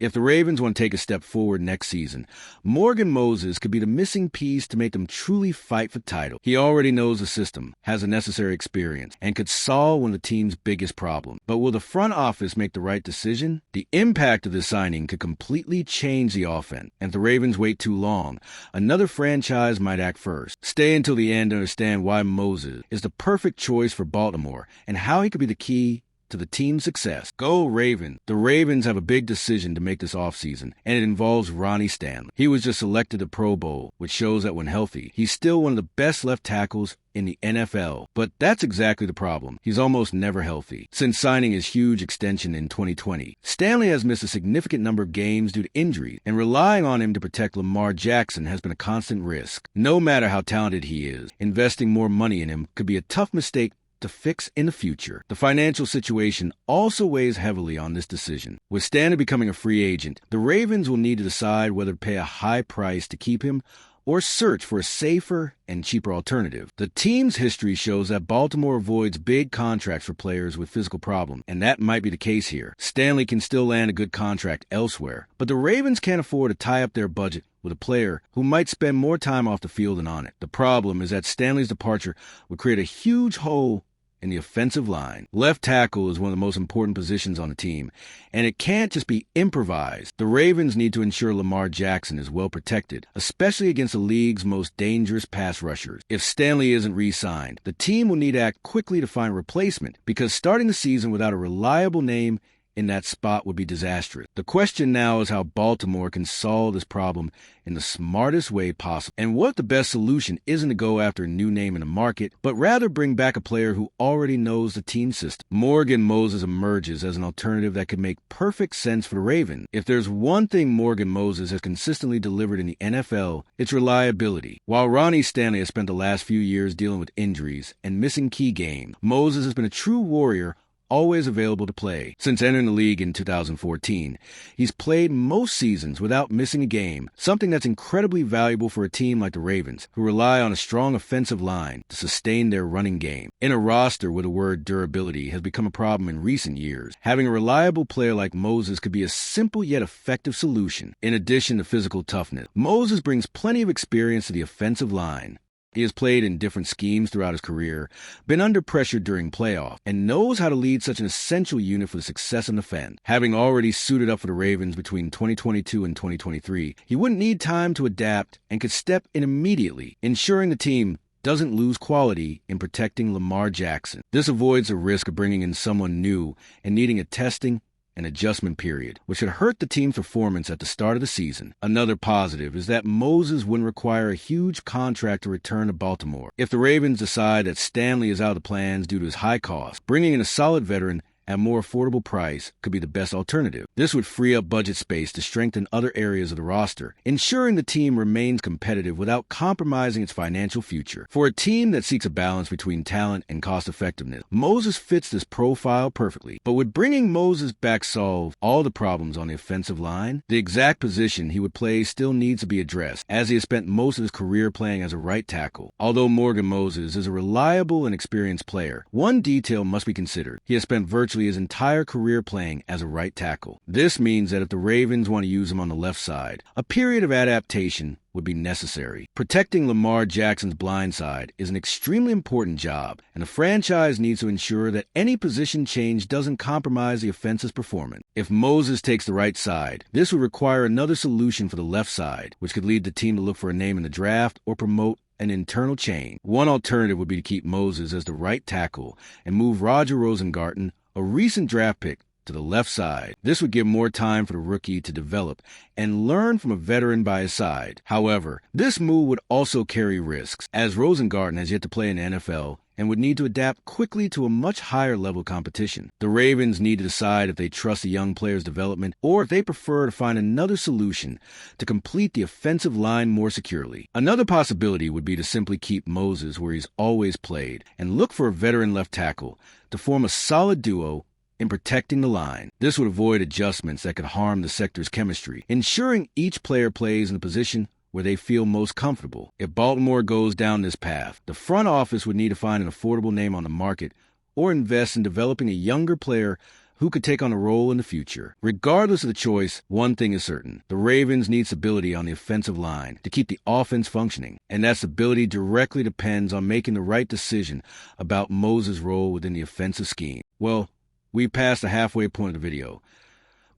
If the Ravens want to take a step forward next season, Morgan Moses could be the missing piece to make them truly fight for title. He already knows the system, has the necessary experience, and could solve one of the team's biggest problems. But will the front office make the right decision? The impact of this signing could completely change the offense. And if the Ravens wait too long, another franchise might act first. Stay until the end to understand why Moses is the perfect choice for Baltimore and how he could be the key to the team's success. Go Ravens! The Ravens have a big decision to make this offseason, and it involves Ronnie Stanley. He was just selected to Pro Bowl, which shows that when healthy, he's still one of the best left tackles in the NFL. But that's exactly the problem. He's almost never healthy. Since signing his huge extension in 2020, Stanley has missed a significant number of games due to injury, and relying on him to protect Lamar Jackson has been a constant risk. No matter how talented he is, investing more money in him could be a tough mistake to fix in the future. The financial situation also weighs heavily on this decision. With Stanley becoming a free agent, the Ravens will need to decide whether to pay a high price to keep him or search for a safer and cheaper alternative. The team's history shows that Baltimore avoids big contracts for players with physical problems, and that might be the case here. Stanley can still land a good contract elsewhere, but the Ravens can't afford to tie up their budget with a player who might spend more time off the field than on it. The problem is that Stanley's departure would create a huge hole in the offensive line. Left tackle is one of the most important positions on the team, and it can't just be improvised. The Ravens need to ensure Lamar Jackson is well protected, especially against the league's most dangerous pass rushers. If Stanley isn't re-signed, the team will need to act quickly to find a replacement, because starting the season without a reliable name in that spot would be disastrous. The question now is how Baltimore can solve this problem in the smartest way possible, and what the best solution isn't to go after a new name in the market, but rather bring back a player who already knows the team system. Morgan Moses emerges as an alternative that could make perfect sense for the Ravens. If there's one thing Morgan Moses has consistently delivered in the NFL, it's reliability. While Ronnie Stanley has spent the last few years dealing with injuries and missing key games, Moses has been a true warrior, always available to play. Since entering the league in 2014, he's played most seasons without missing a game, something that's incredibly valuable for a team like the Ravens, who rely on a strong offensive line to sustain their running game. In a roster where the word durability has become a problem in recent years, having a reliable player like Moses could be a simple yet effective solution. In addition to physical toughness, Moses brings plenty of experience to the offensive line. He has played in different schemes throughout his career, been under pressure during playoffs, and knows how to lead such an essential unit for the success in the defense. Having already suited up for the Ravens between 2022 and 2023, he wouldn't need time to adapt and could step in immediately, ensuring the team doesn't lose quality in protecting Lamar Jackson. This avoids the risk of bringing in someone new and needing a testing and adjustment period, which could hurt the team's performance at the start of the season. Another positive is that Moses wouldn't require a huge contract to return to Baltimore. If the Ravens decide that Stanley is out of the plans due to his high cost, bringing in a solid veteran at a more affordable price could be the best alternative. This would free up budget space to strengthen other areas of the roster, ensuring the team remains competitive without compromising its financial future. For a team that seeks a balance between talent and cost effectiveness, Moses fits this profile perfectly. But would bringing Moses back solve all the problems on the offensive line? The exact position he would play still needs to be addressed, as he has spent most of his career playing as a right tackle. Although Morgan Moses is a reliable and experienced player, one detail must be considered. He has spent virtually his entire career playing as a right tackle. This means that if the Ravens want to use him on the left side, a period of adaptation would be necessary. Protecting Lamar Jackson's blind side is an extremely important job, and the franchise needs to ensure that any position change doesn't compromise the offense's performance. If Moses takes the right side, this would require another solution for the left side, which could lead the team to look for a name in the draft or promote an internal change. One alternative would be to keep Moses as the right tackle and move Roger Rosengarten, a recent draft pick, to the left side. This would give more time for the rookie to develop and learn from a veteran by his side. However, this move would also carry risks, as Rosengarten has yet to play in the NFL and would need to adapt quickly to a much higher level competition. The Ravens need to decide if they trust the young player's development or if they prefer to find another solution to complete the offensive line more securely. Another possibility would be to simply keep Moses where he's always played and look for a veteran left tackle to form a solid duo in protecting the line. This would avoid adjustments that could harm the sector's chemistry, ensuring each player plays in the position where they feel most comfortable. If Baltimore goes down this path, the front office would need to find an affordable name on the market or invest in developing a younger player who could take on the role in the future. Regardless of the choice, one thing is certain. The Ravens need stability on the offensive line to keep the offense functioning, and that stability directly depends on making the right decision about Moses' role within the offensive scheme. Well, we passed the halfway point of the video,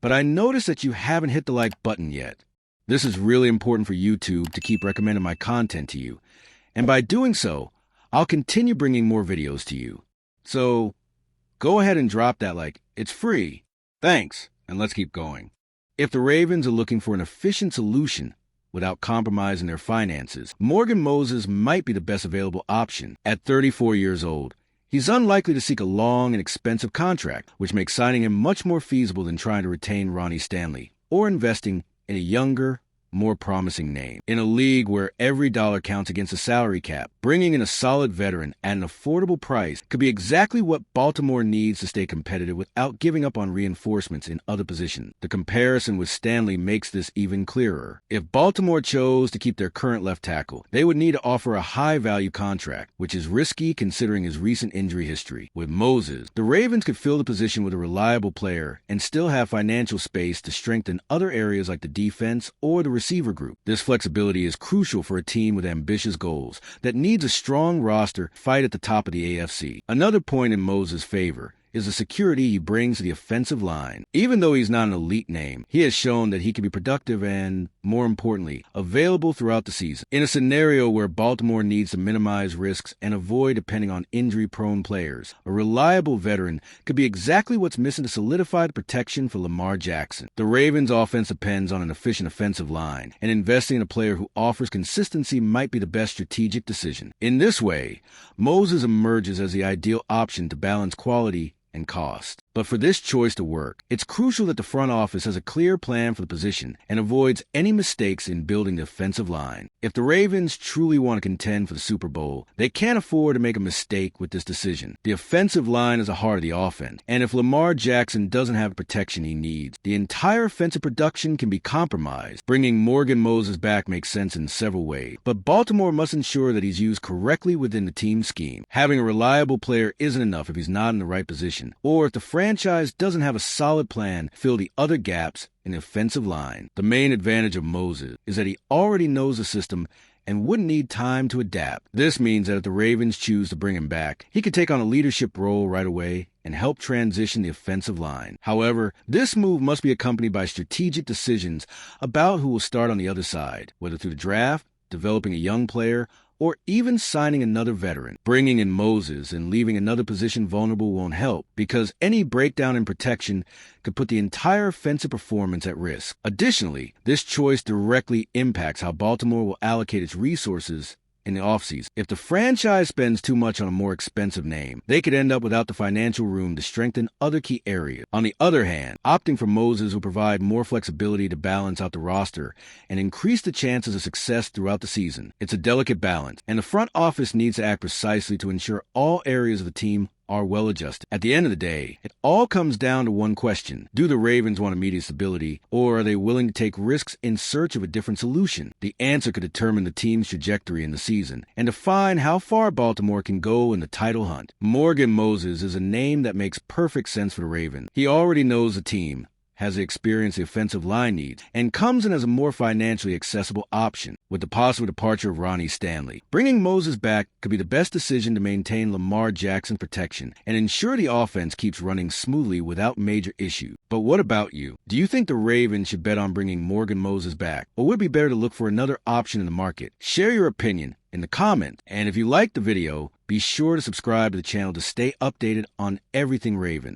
but I noticed that you haven't hit the like button yet. This is really important for YouTube to keep recommending my content to you, and by doing so, I'll continue bringing more videos to you. So, go ahead and drop that like. It's free. Thanks, and let's keep going. If the Ravens are looking for an efficient solution without compromising their finances, Morgan Moses might be the best available option. At 34 years old, he's unlikely to seek a long and expensive contract, which makes signing him much more feasible than trying to retain Ronnie Stanley or investing in a younger, more promising name. In a league where every dollar counts against a salary cap, bringing in a solid veteran at an affordable price could be exactly what Baltimore needs to stay competitive without giving up on reinforcements in other positions. The comparison with Stanley makes this even clearer. If Baltimore chose to keep their current left tackle, they would need to offer a high-value contract, which is risky considering his recent injury history. With Moses, the Ravens could fill the position with a reliable player and still have financial space to strengthen other areas like the defense or the receiver group. This flexibility is crucial for a team with ambitious goals that needs a strong roster to fight at the top of the AFC. Another point in Moses' favor is the security he brings to the offensive line. Even though he's not an elite name, he has shown that he can be productive and, more importantly, available throughout the season. In a scenario where Baltimore needs to minimize risks and avoid depending on injury-prone players, a reliable veteran could be exactly what's missing to solidify the protection for Lamar Jackson. The Ravens' offense depends on an efficient offensive line, and investing in a player who offers consistency might be the best strategic decision. In this way, Moses emerges as the ideal option to balance quality and cost. But for this choice to work, it's crucial that the front office has a clear plan for the position and avoids any mistakes in building the offensive line. If the Ravens truly want to contend for the Super Bowl, they can't afford to make a mistake with this decision. The offensive line is the heart of the offense, and if Lamar Jackson doesn't have the protection he needs, the entire offensive production can be compromised. Bringing Morgan Moses back makes sense in several ways, but Baltimore must ensure that he's used correctly within the team scheme. Having a reliable player isn't enough if he's not in the right position, or if the franchise doesn't have a solid plan to fill the other gaps in the offensive line. The main advantage of Moses is that he already knows the system and wouldn't need time to adapt. This means that if the Ravens choose to bring him back, he could take on a leadership role right away and help transition the offensive line. However, this move must be accompanied by strategic decisions about who will start on the other side, whether through the draft, developing a young player, or even signing another veteran. Bringing in Moses and leaving another position vulnerable won't help, because any breakdown in protection could put the entire offensive performance at risk. Additionally, this choice directly impacts how Baltimore will allocate its resources in the offseason. If the franchise spends too much on a more expensive name, they could end up without the financial room to strengthen other key areas. On the other hand, opting for Moses will provide more flexibility to balance out the roster and increase the chances of success throughout the season. It's a delicate balance, and the front office needs to act precisely to ensure all areas of the team are well adjusted. At the end of the day, it all comes down to one question. Do the Ravens want immediate stability, or are they willing to take risks in search of a different solution? The answer could determine the team's trajectory in the season and define how far Baltimore can go in the title hunt. Morgan Moses is a name that makes perfect sense for the Ravens. He already knows the team, has the experience the offensive line needs, and comes in as a more financially accessible option. With the possible departure of Ronnie Stanley, bringing Moses back could be the best decision to maintain Lamar Jackson's protection and ensure the offense keeps running smoothly without major issues. But what about you? Do you think the Ravens should bet on bringing Morgan Moses back, or would it be better to look for another option in the market? Share your opinion in the comments, and if you liked the video, be sure to subscribe to the channel to stay updated on everything Raven.